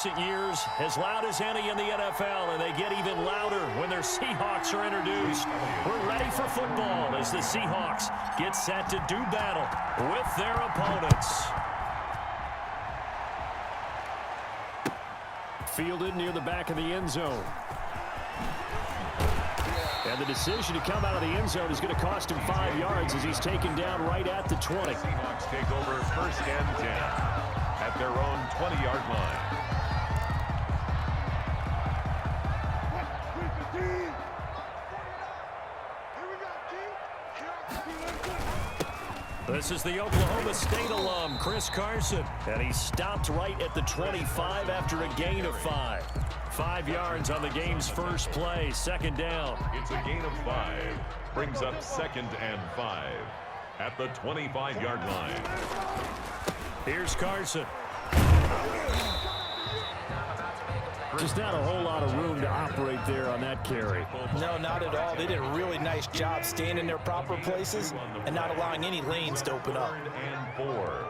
Years as loud as any in the NFL, and they get even louder when their Seahawks are introduced. We're ready for football as the Seahawks get set to do battle with their opponents. Fielded near the back of the end zone. And the decision to come out of the end zone is going to cost him 5 yards as he's taken down right at the 20. Seahawks take over 1st and 10 at their own 20-yard line. This is the Oklahoma State alum, Chris Carson, and he stopped right at the 25 after a gain of 5. 5 yards on the game's first play, 2nd down. It's a gain of 5. Brings up 2nd and 5 at the 25-yard line. Here's Carson. Just not a whole lot of room to operate there on that carry. No, not at all. They did a really nice job staying in their proper places and not allowing any lanes to open up. 3rd and 4.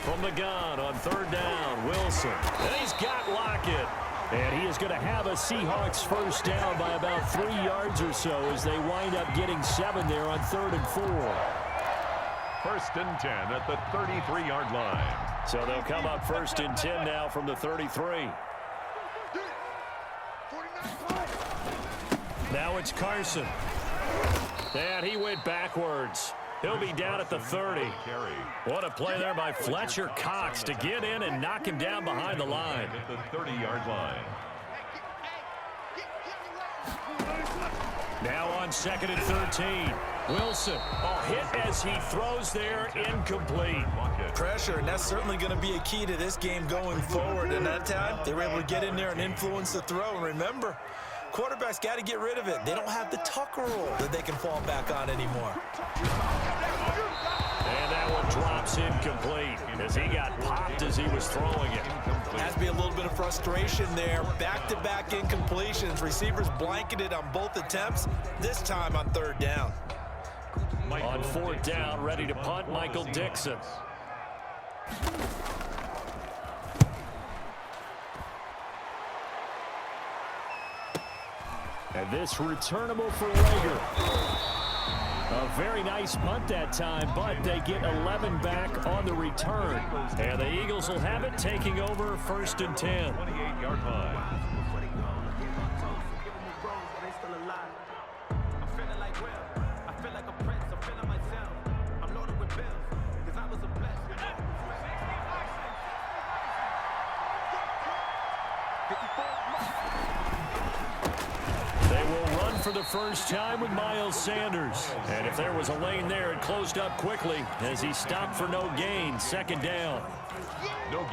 From the gun on 3rd down, Wilson. And he's got Lockett. And he is going to have a Seahawks first down by about 3 yards or so as they wind up getting 7 there on 3rd and 4. 1st and 10 at the 33-yard line. So they'll come up 1st and 10 now from the 33. Now it's Carson. And he went backwards. He'll be down at the 30. What a play there by Fletcher Cox to get in and knock him down behind the line. At the 30-yard line. Now on 2nd and 13. Wilson, hit as he throws there, incomplete. Pressure, and that's certainly going to be a key to this game going forward. And that time, they were able to get in there and influence the throw. And remember, quarterbacks got to get rid of it. They don't have the Tucker rule that they can fall back on anymore. And that one drops incomplete as he got popped as he was throwing it. Has to be a little bit of frustration there. Back-to-back incompletions. Receivers blanketed on both attempts, this time on 3rd down. On 4th down, ready to punt, Michael Dixon. And this returnable for Rager. A very nice punt that time, but they get 11 back on the return. And the Eagles will have it, taking over 1st and 10. 28-yard line. For the first time with Miles Sanders. And if there was a lane there, it closed up quickly as he stopped for no gain. 2nd down.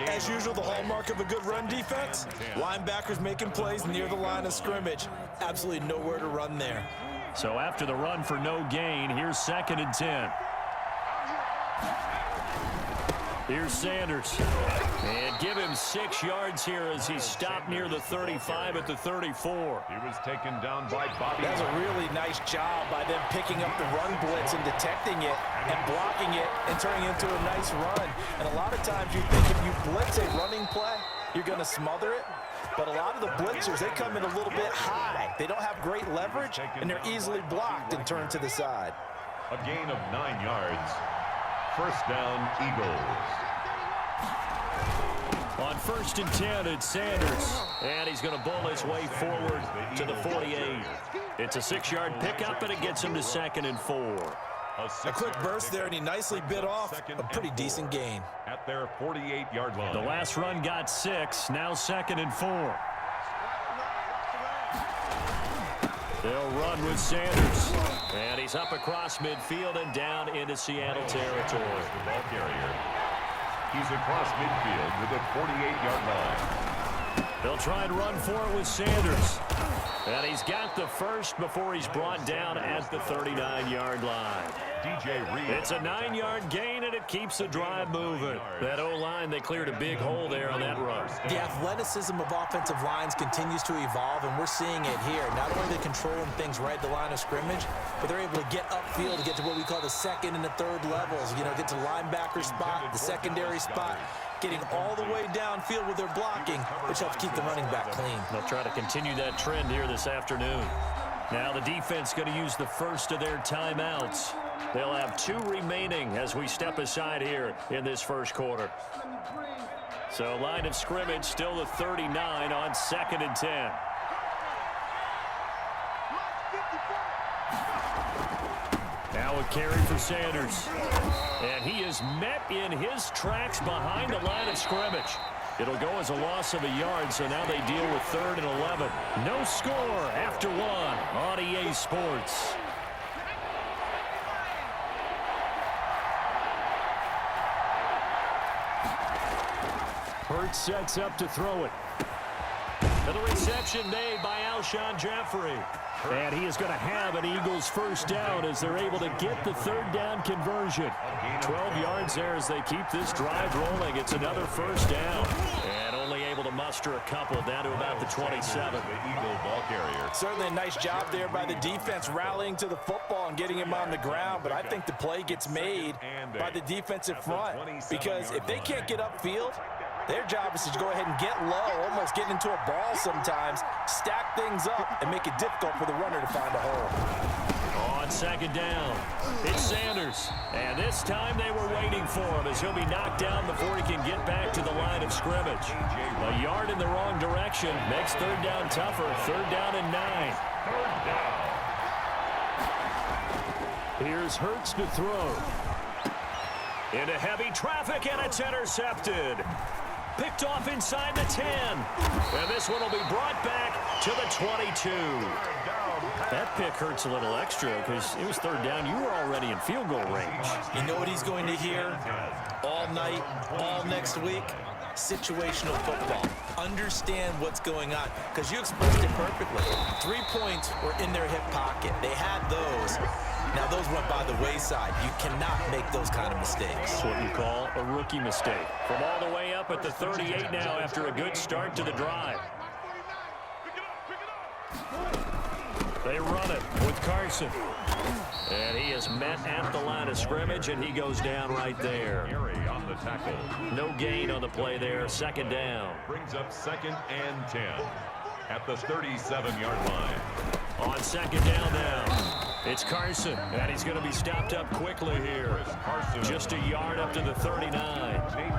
As usual, the hallmark of a good run defense, linebackers making plays near the line of scrimmage. Absolutely nowhere to run there. So after the run for no gain, here's 2nd and 10. Here's Sanders. And give him 6 yards here as he stopped near the 35 at the 34. He was taken down by Bobby. That was a really nice job by them picking up the run blitz and detecting it and blocking it and turning it into a nice run. And a lot of times you think if you blitz a running play, you're going to smother it. But a lot of the blitzers, they come in a little bit high. They don't have great leverage, and they're easily blocked and turned to the side. A gain of 9 yards. 1st down, Eagles. On 1st and 10, it's Sanders. And he's going to bull his way forward to the 48. It's a 6-yard pickup, and it gets him to 2nd and 4. A quick burst there, and he nicely bit off a pretty decent gain. At their 48-yard line. The last run got 6, now 2nd and 4. They'll run with Sanders. And he's up across midfield and down into Seattle territory. The ball carrier. He's across midfield with a 48-yard line. They'll try and run for it with Sanders. And he's got the first before he's brought down at the 39-yard line. DJ Reed. It's a 9-yard gain, and it keeps the drive moving. That O-line, they cleared a big hole there on that run. The athleticism of offensive lines continues to evolve, and we're seeing it here. Not only are they controlling things right at the line of scrimmage, but they're able to get upfield to get to what we call the 2nd and the 3rd levels. You know, get to linebacker spot, the secondary spot. getting all the way downfield with their blocking, which helps keep the running back clean. They'll try to continue that trend here this afternoon. Now the defense going to use the first of their timeouts. They'll have 2 remaining as we step aside here in this first quarter. So line of scrimmage still the 39 on 2nd and 10. Now a carry for Sanders. And he is met in his tracks behind the line of scrimmage. It'll go as a loss of a yard, so now they deal with 3rd and 11. No score after 1 on EA Sports. Hurts sets up to throw it. And the reception made by Alshon Jeffrey. And he is going to have an Eagles first down as they're able to get the 3rd down conversion. 12 yards there as they keep this drive rolling. It's another first down. And only able to muster a couple down to about the 27. The Eagle ball carrier. Certainly a nice job there by the defense rallying to the football and getting him on the ground. But I think the play gets made by the defensive front. Because if they can't get upfield, their job is to go ahead and get low, almost get into a ball sometimes, stack things up, and make it difficult for the runner to find a hole. On 2nd down, it's Sanders. And this time they were waiting for him as he'll be knocked down before he can get back to the line of scrimmage. A yard in the wrong direction makes 3rd down tougher. 3rd down and 9. 3rd down. Here's Hurts to throw. Into heavy traffic, and it's intercepted. Picked off inside the 10. And this one will be brought back to the 22. That pick hurts a little extra because it was 3rd down. You were already in field goal range. You know what he's going to hear all night, all next week? Situational football. Understand what's going on, because you expressed it perfectly. 3 points were in their hip pocket. They had those. Now, those went by the wayside. You cannot make those kind of mistakes. That's what you call a rookie mistake. From all the way up at the 38 now after a good start to the drive. They run it with Carson. And he is met at the line of scrimmage, and he goes down right there. On the tackle. No gain on the play there. 2nd down. Brings up 2nd and 10 at the 37-yard line. On 2nd down now. It's Carson, and he's going to be stopped up quickly here. Just a yard up to the 39.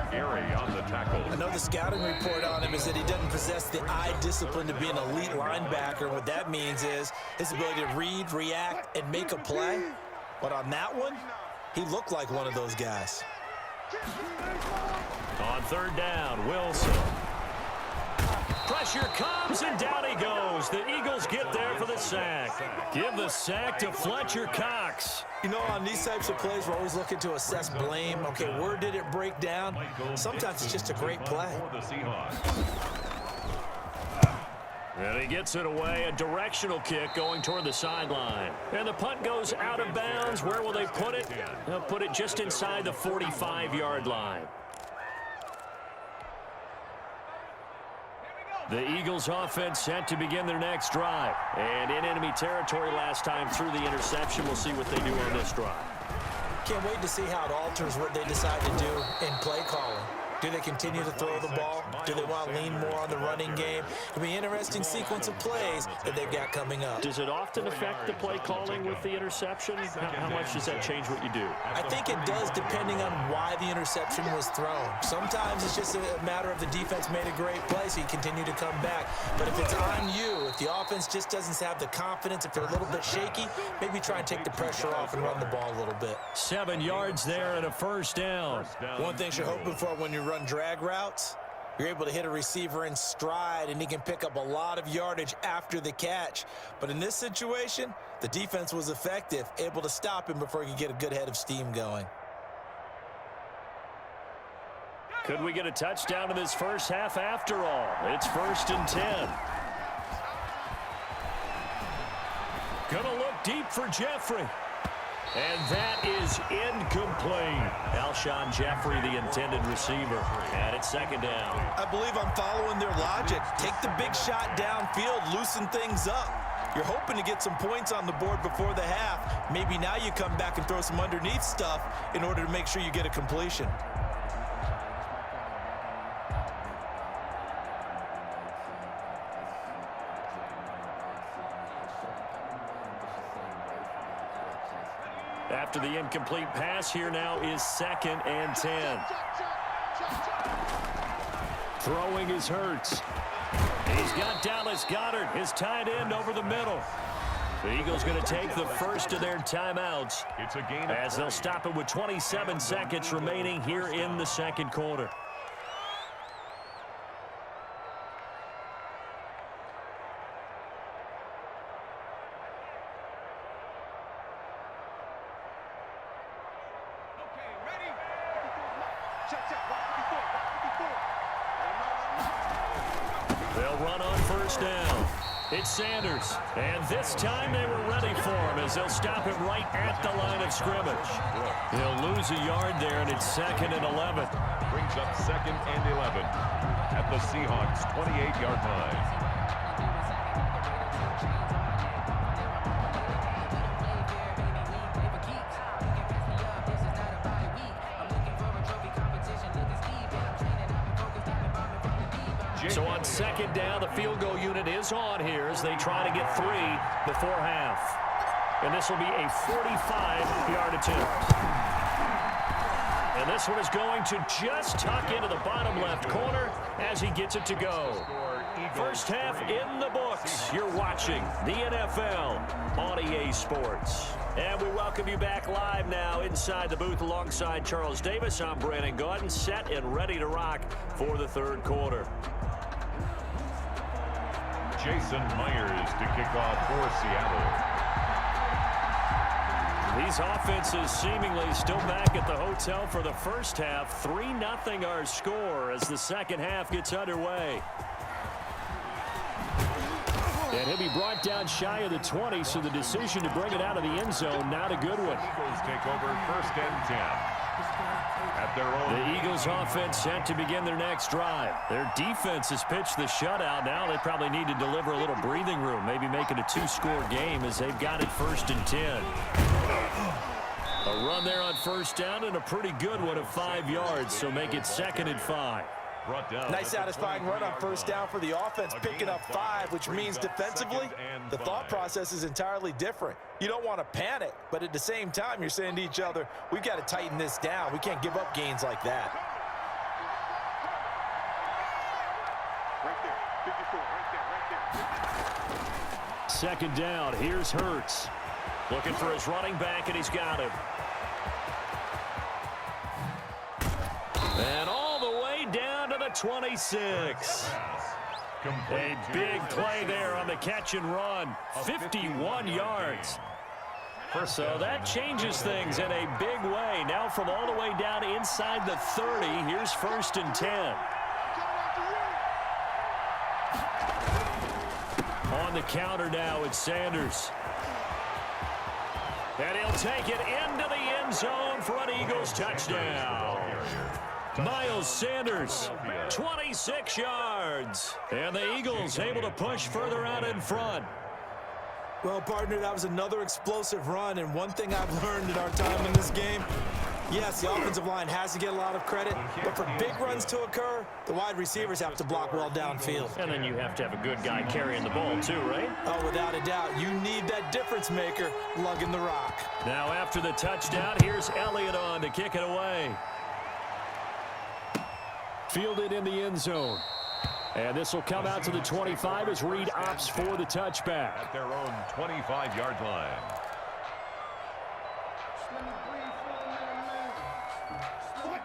Gary on the tackle. I know the scouting report on him is that he doesn't possess the eye discipline to be an elite linebacker. What that means is his ability to read, react, and make a play. But on that one, he looked like one of those guys. On 3rd down, Wilson. Pressure comes, and down he goes. The Eagles get there for the sack. Give the sack to Fletcher Cox. You know, on these types of plays, we're always looking to assess blame. Okay, where did it break down? Sometimes it's just a great play. And he gets it away, a directional kick going toward the sideline. And the punt goes out of bounds. Where will they put it? They'll put it just inside the 45-yard line. The Eagles offense set to begin their next drive. And in enemy territory last time through the interception. We'll see what they do on this drive. Can't wait to see how it alters what they decide to do in play calling. Do they continue to throw the ball? Do they want to lean more on the running game? It'll be an interesting sequence of plays that they've got coming up. Does it often affect the play calling with the interception? How much does that change what you do? I think it does, depending on why the interception was thrown. Sometimes it's just a matter of the defense made a great play, so you continue to come back. But if it's on you, if the offense just doesn't have the confidence, if they're a little bit shaky, maybe try and take the pressure off and run the ball a little bit. 7 yards there and a first down. One thing you're hoping for when you run drag routes, you're able to hit a receiver in stride, and he can pick up a lot of yardage after the catch. But in this situation, the defense was effective, able to stop him before he could get a good head of steam going. Could we get a touchdown in this first half after all? It's 1st and 10. Gonna look deep for Jeffrey. And that is incomplete. Alshon Jeffrey, the intended receiver. And it's 2nd down. I believe I'm following their logic. Take the big shot downfield, loosen things up. You're hoping to get some points on the board before the half. Maybe now you come back and throw some underneath stuff in order to make sure you get a completion. After the incomplete pass, here now is 2nd and 10. Throwing is Hurts. He's got Dallas Goedert, his tight end, over the middle. The Eagles going to take the first of their timeouts as they'll stop it with 27 seconds remaining here in the second quarter. They'll run on first down. It's Sanders, and this time they were ready for him as they'll stop him right at the line of scrimmage. He'll lose a yard there, and it's 2nd and 11. Brings up 2nd and 11 at the Seahawks' 28-yard line. So on 2nd down, the field goal unit is on here as they try to get 3 before half. And this will be a 45-yard attempt. And this one is going to just tuck into the bottom left corner as he gets it to go. First half in the books. You're watching the NFL on EA Sports. And we welcome you back live now inside the booth alongside Charles Davis. I'm Brandon Gaudin, set and ready to rock for the third quarter. Jason Myers to kick off for Seattle. These offenses seemingly still back at the hotel for the first half. 3-0 our score as the second half gets underway. And he'll be brought down shy of the 20, so the decision to bring it out of the end zone, not a good one. Eagles take over 1st and 10. At their own. The Eagles offense set to begin their next drive. Their defense has pitched the shutout. Now they probably need to deliver a little breathing room, maybe make it a 2-score game as they've got it 1st and 10. A run there on first down and a pretty good one of 5 yards, so make it 2nd and 5. Nice satisfying run on first down for the offense, picking up 5, which means defensively, the thought process is entirely different. You don't want to panic, but at the same time, you're saying to each other, we've got to tighten this down. We can't give up gains like that. Second down, here's Hurts. Looking for his running back, and he's got him. And all the way down to the 26. A big play there on the catch and run. 51 yards. So that changes things in a big way. Now from all the way down inside the 30, here's 1st and 10. On the counter now, it's Sanders. And he'll take it into the end zone for an Eagles touchdown. Miles Sanders, 26 yards. And the Eagles able to push further out in front. Well, partner, that was another explosive run, and one thing I've learned in our time in this game, yes, the offensive line has to get a lot of credit, but for big runs to occur, the wide receivers have to block well downfield. And then you have to have a good guy carrying the ball too, right? Oh, without a doubt. You need that difference maker lugging the rock. Now after the touchdown, here's Elliott on to kick it away. Fielded in the end zone. And this will come out to the 25 as Reed opts for the touchback. At their own 25-yard line.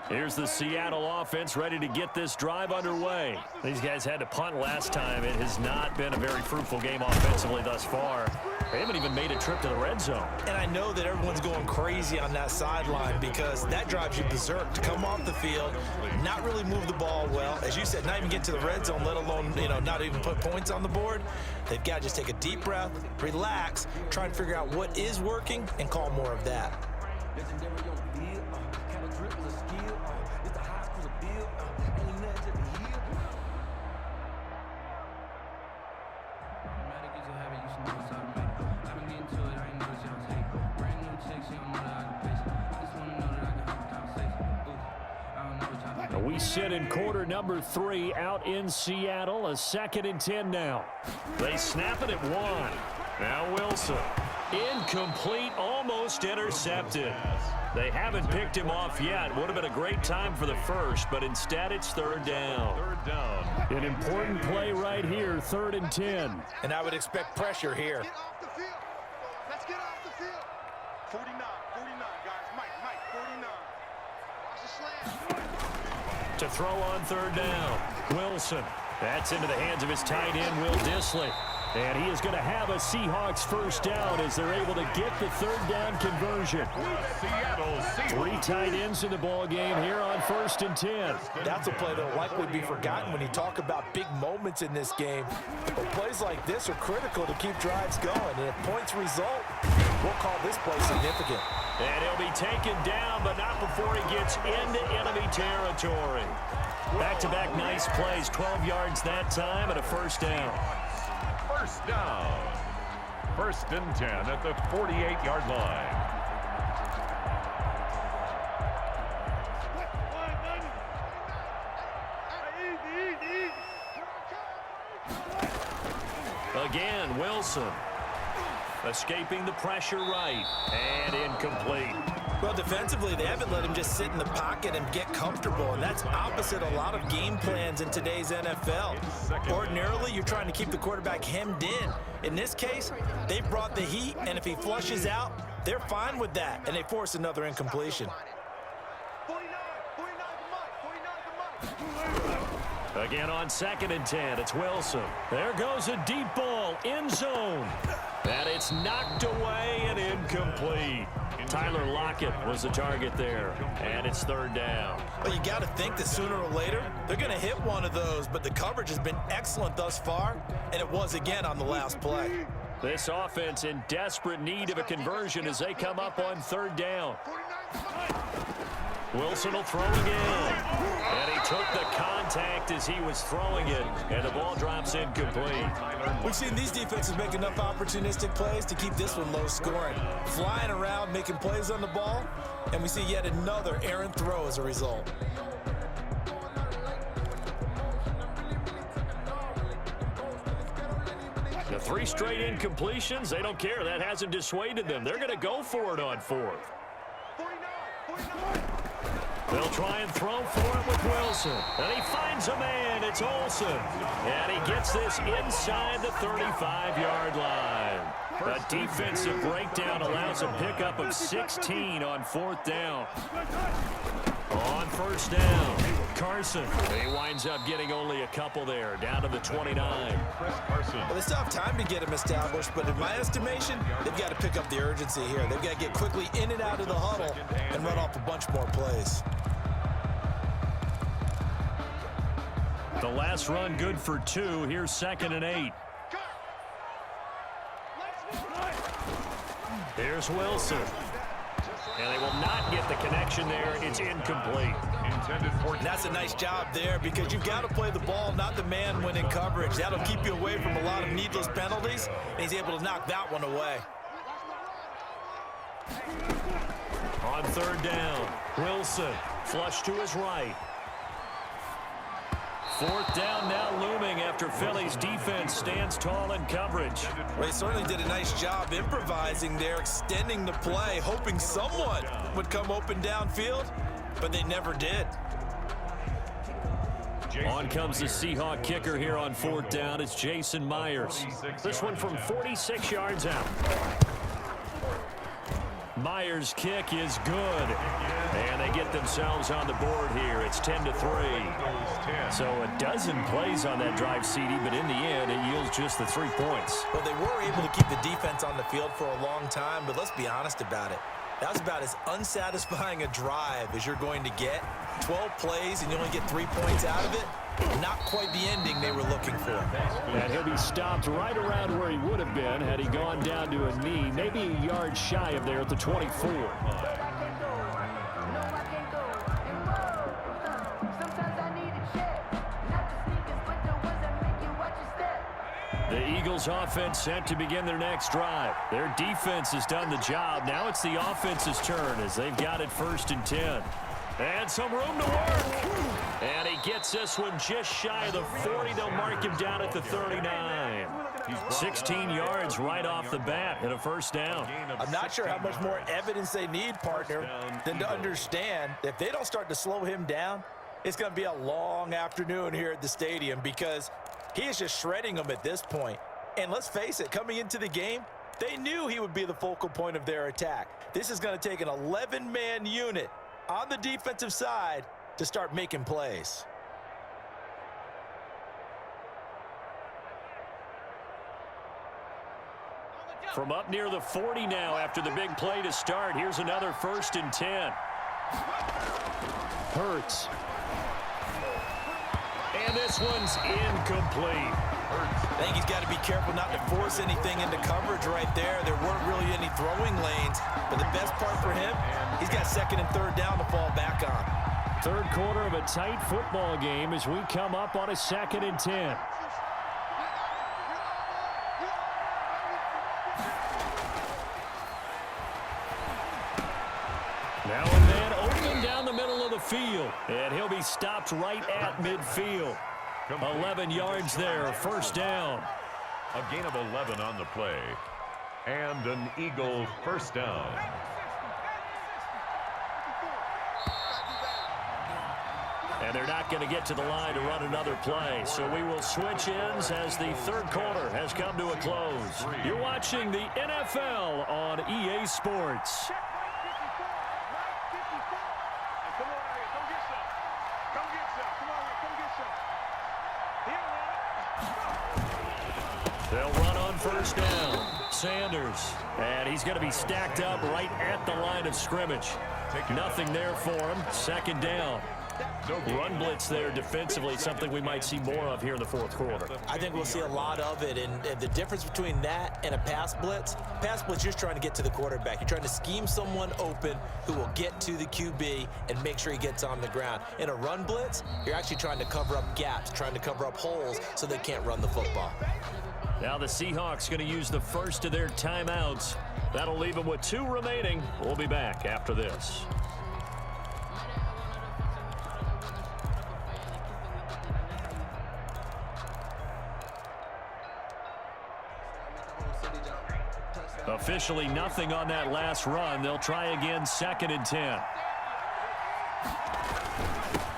Here's the Seattle offense ready to get this drive underway. These guys had to punt last time. It has not been a very fruitful game offensively thus far. They haven't even made a trip to the red zone. And I know that everyone's going crazy on that sideline because that drives you berserk to come off the field, not really move the ball well. As you said, not even get to the red zone, let alone, not even put points on the board. They've got to just take a deep breath, relax, try and figure out what is working, and call more of that. We sit in quarter number 3 out in Seattle. A 2nd and 10 now. They snap it at 1. Now Wilson. Incomplete, almost intercepted. They haven't picked him off yet. Would have been a great time for the first, but instead it's third down. Third down. An important play right here, 3rd and 10. And I would expect pressure here. Get off the field. Let's get off the field. 49, guys. Mike, 49. Watch the slant. To throw on 3rd down, Wilson. That's into the hands of his tight end, Will Dissly. And he is going to have a Seahawks first down as they're able to get the 3rd down conversion. Seattle Seahawks. 3 tight ends in the ball game here on 1st and 10. That's a play that will likely be forgotten when you talk about big moments in this game. But plays like this are critical to keep drives going. And if points result, we'll call this play significant. And he'll be taken down, but not before he gets into enemy territory. Back-to-back nice plays, 12 yards that time and a first down. First down. 1st and 10 at the 48-yard line. Again, Wilson. Escaping the pressure right. And incomplete. Well, defensively, they haven't let him just sit in the pocket and get comfortable, and that's opposite a lot of game plans in today's NFL. Ordinarily, you're trying to keep the quarterback hemmed in. In this case, they brought the heat, and if he flushes out, they're fine with that, and they force another incompletion. 49 to Mike. Again on 2nd and 10, it's Wilson. There goes a deep ball, end zone. And it's knocked away and incomplete. Tyler Lockett was the target there, and it's 3rd down. Well, you got to think that sooner or later, they're going to hit one of those, but the coverage has been excellent thus far, and it was again on the last play. This offense in desperate need of a conversion as they come up on 3rd down. Wilson will throw again. And he took the contact as he was throwing it, and the ball drops incomplete. We've seen these defenses make enough opportunistic plays to keep this one low scoring. Flying around, making plays on the ball, and we see yet another errant throw as a result. The 3 straight incompletions, they don't care. That hasn't dissuaded them. They're going to go for it on 4th. They'll try and throw for it with Wilson. And he finds a man. It's Olsen. And he gets this inside the 35-yard line. A defensive breakdown allows a pickup of 16 on 4th down. On 1st down, Carson. He winds up getting only a couple there, down to the 29. Well, they still have time to get him established, but in my estimation, they've got to pick up the urgency here. They've got to get quickly in and out of the huddle and run off a bunch more plays. The last run good for 2. Here's 2nd and 8. Here's Wilson. And they will not get the connection there. It's incomplete. And that's a nice job there because you've got to play the ball, not the man when in coverage. That'll keep you away from a lot of needless penalties, and he's able to knock that one away. On 3rd down, Wilson flush to his right. 4th down now looming after Philly's defense stands tall in coverage. Well, they certainly did a nice job improvising there, extending the play, hoping someone would come open downfield, but they never did. On comes the Seahawk kicker here on 4th down. It's Jason Myers. This one from 46 yards out. Myers' kick is good. And they get themselves on the board here. It's 10-3. So a dozen plays on that drive, CD, but in the end, it yields just the 3 points. Well, they were able to keep the defense on the field for a long time, but let's be honest about it. That was about as unsatisfying a drive as you're going to get. 12 plays and you only get 3 points out of it. Not quite the ending they were looking for. And he'll be stopped right around where he would have been had he gone down to a knee, maybe a yard shy of there at the 24. The Eagles offense set to begin their next drive. Their defense has done the job. Now it's the offense's turn as they've got it 1st and 10. And some room to work. And he gets this one just shy of the 40. They'll mark him down at the 39. 16 yards right off the bat and a first down. I'm not sure how much more evidence they need, partner, than to understand that if they don't start to slow him down, it's going to be a long afternoon here at the stadium because he is just shredding them at this point. And let's face it, coming into the game, they knew he would be the focal point of their attack. This is going to take an 11-man unit on the defensive side to start making plays. From up near the 40 now after the big play to start. Here's another 1st and 10. Hurts. And this one's incomplete. I think he's got to be careful not to force anything into coverage right there. There weren't really any throwing lanes. But the best part for him, he's got 2nd and 3rd down to fall back on. Third quarter of a tight football game as we come up on a 2nd and 10. Now a man open down the middle of the field. And he'll be stopped right at midfield. 11 yards there, 1st down. A gain of 11 on the play. And an Eagle 1st down. And they're not going to get to the line to run another play. So we will switch ends as the third quarter has come to a close. You're watching the NFL on EA Sports. They'll run on 1st down. Sanders. And he's going to be stacked up right at the line of scrimmage. Nothing there for him. 2nd down. Run blitz there defensively, something we might see more of here in the 4th quarter. I think we'll see a lot of it, and the difference between that and a pass blitz, you're just trying to get to the quarterback. You're trying to scheme someone open who will get to the QB and make sure he gets on the ground. In a run blitz, you're actually trying to cover up gaps, trying to cover up holes so they can't run the football. Now the Seahawks going to use the first of their timeouts. That'll leave them with 2 remaining. We'll be back after this. Officially nothing on that last run. They'll try again, 2nd and 10.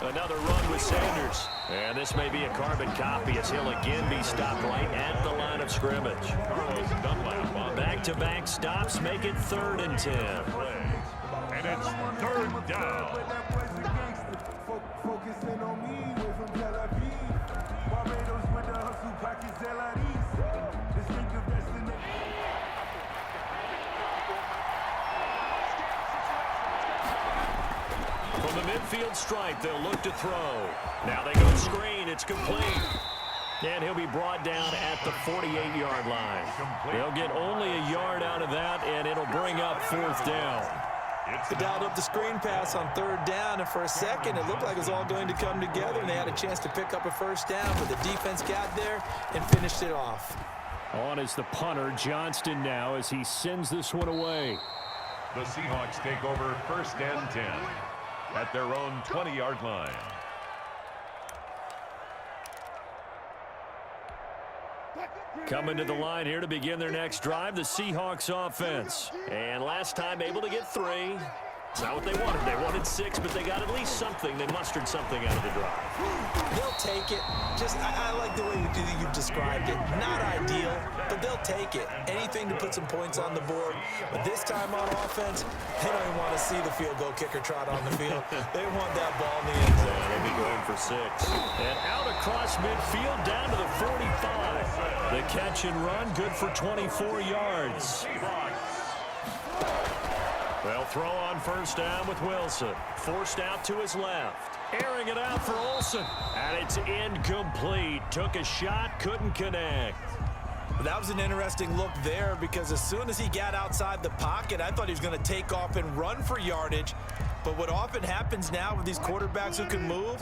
Another run with Sanders. And this may be a carbon copy as he'll again be stopped right at the line of scrimmage. Back-to-back stops make it 3rd and 10. And it's 3rd down. From the midfield stripe, they'll look to throw. Now they go screen. It's complete. And he'll be brought down at the 48-yard line. They'll get only a yard out of that, and it'll bring up 4th down. They dialed up the screen pass on 3rd down, and for a second, it looked like it was all going to come together, and they had a chance to pick up a 1st down, but the defense got there and finished it off. On is the punter, Johnston, now as he sends this one away. The Seahawks take over 1st and 10 at their own 20-yard line. Coming to the line here to begin their next drive, the Seahawks offense. And last time able to get 3. It's not what they wanted. They wanted 6, but they got at least something. They mustered something out of the drive. They'll take it. I like the way you've described it. Not ideal, but they'll take it. Anything to put some points on the board. But this time on offense, they don't even want to see the field goal kicker trot on the field. They want that ball in the end zone. They'll be going for 6. And out across midfield down to the 45. The catch and run, good for 24 yards. They'll throw on 1st down with Wilson. Forced out to his left. Airing it out for Olsen. And it's incomplete. Took a shot, couldn't connect. That was an interesting look there because as soon as he got outside the pocket, I thought he was going to take off and run for yardage. But what often happens now with these quarterbacks who can move,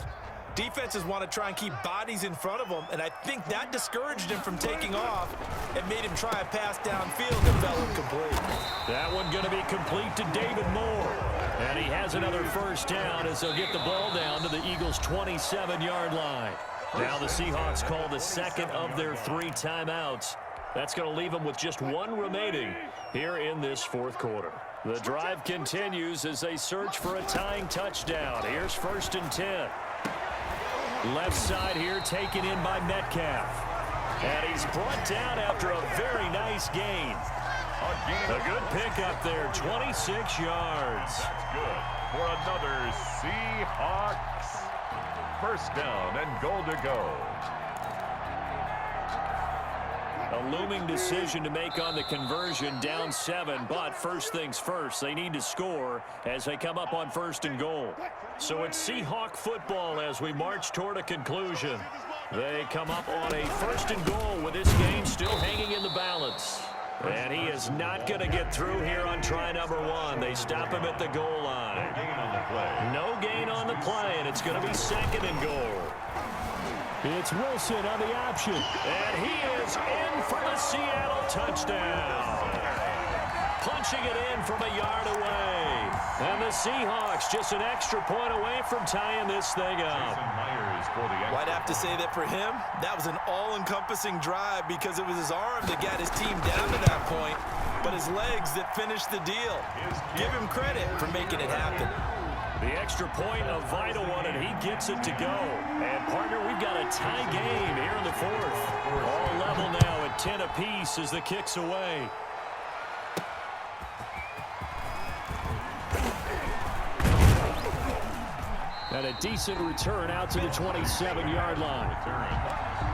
defenses want to try and keep bodies in front of them, and I think that discouraged him from taking off and made him try a pass downfield that fell incomplete. That one going to be complete to David Moore. And he has another first down as they'll get the ball down to the Eagles' 27-yard line. Now the Seahawks call the second of their 3 timeouts. That's going to leave them with just 1 remaining here in this fourth quarter. The drive continues as they search for a tying touchdown. Here's 1st and 10. Left side here taken in by Metcalf. And he's brought down after a very nice gain. A good pickup there, 26 yards. That's good for another Seahawks. First down and goal to go. A looming decision to make on the conversion, down 7, but first things first, they need to score as they come up on 1st and goal. So it's Seahawk football as we march toward a conclusion. They come up on a 1st and goal with this game still hanging in the balance. And he is not going to get through here on try number 1. They stop him at the goal line. No gain on the play, and it's going to be 2nd and goal. It's Wilson on the option. And he is in for the Seattle touchdown. Punching it in from a yard away. And the Seahawks just an extra point away from tying this thing up. Well, I'd have to say that for him, that was an all-encompassing drive because it was his arm that got his team down to that point, but his legs that finished the deal. Give him credit for making it happen. The extra point, a vital one, and he gets it to go. And, partner, we've got a tie game here in the 4th. All level now at 10 apiece as the kick's away. And a decent return out to the 27-yard line.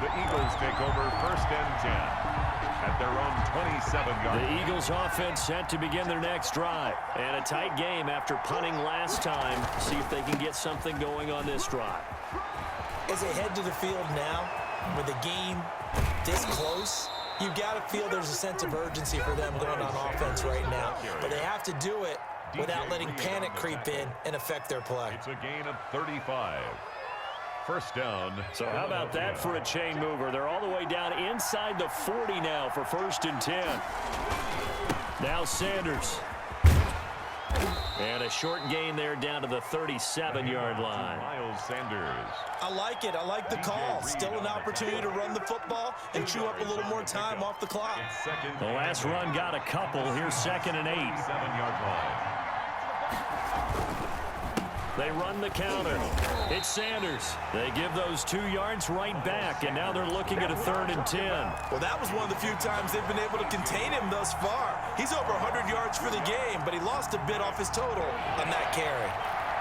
The Eagles take over 1st and 10 at their own 27-yard line. The Eagles offense set to begin their next drive. And a tight game after punting last time. See if they can get something going on this drive. As they head to the field now, with the game this close, you've got to feel there's a sense of urgency for them going on offense right now. But they have to do it without letting panic creep in and affect their play. It's a gain of 35. First down. So how about that for a chain mover? They're all the way down inside the 40 now for 1st and 10. Now Sanders. And a short gain there down to the 37-yard line. Miles Sanders. I like it. I like the call. Still an opportunity to run the football and chew up a little more time off the clock. The last run got a couple. Here's 2nd and 8. 7-yard line. They run the counter. It's Sanders. They give those 2 yards right back, and now they're looking at a 3rd and 10. Well, that was one of the few times they've been able to contain him thus far. He's over 100 yards for the game, but he lost a bit off his total on that carry.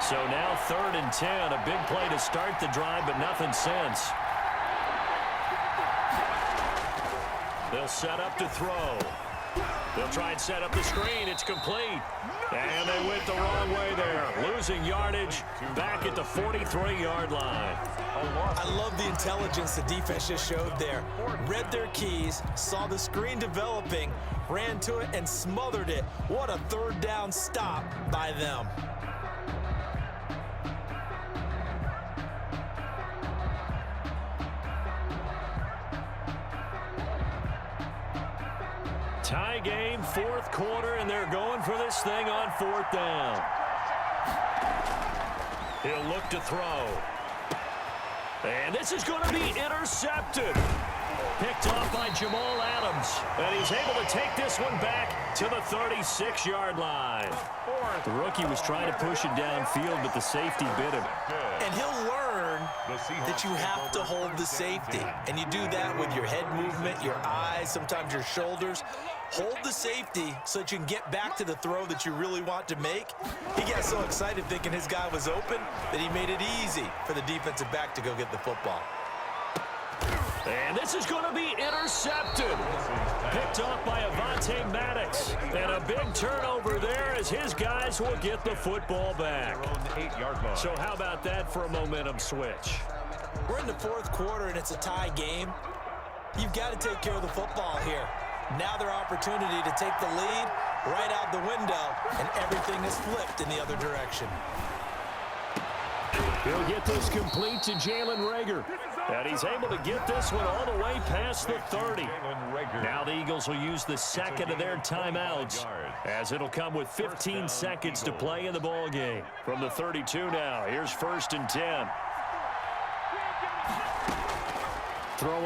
So now 3rd and 10, a big play to start the drive, but nothing since. They'll set up to throw. They'll try and set up the screen. It's complete. And they went the wrong way there. Losing yardage back at the 43-yard line. I love the intelligence the defense just showed there. Read their keys, saw the screen developing, ran to it, and smothered it. What a 3rd down stop by them. Tie game, 4th quarter, and they're going for this thing on 4th down. He'll look to throw. And this is going to be intercepted. Picked off by Jamal Adams. And he's able to take this one back to the 36-yard line. The rookie was trying to push it downfield, but the safety bit him. And he'll learn that you have to hold the safety. And you do that with your head movement, your eyes, sometimes your shoulders. Hold the safety so that you can get back to the throw that you really want to make. He got so excited thinking his guy was open that he made it easy for the defensive back to go get the football. And this is going to be intercepted. Picked off by Avonte Maddox. And a big turnover there as his guys will get the football back. So how about that for a momentum switch? We're in the 4th quarter and it's a tie game. You've got to take care of the football here. Now their opportunity to take the lead right out the window, and everything is flipped in the other direction. He'll get this complete to Jalen Reagor. And he's able to get this one all the way past the 30. Now the Eagles will use the second of their timeouts, as it'll come with 15 seconds to play in the ball game. From the 32 now, here's 1st and 10. Throwing.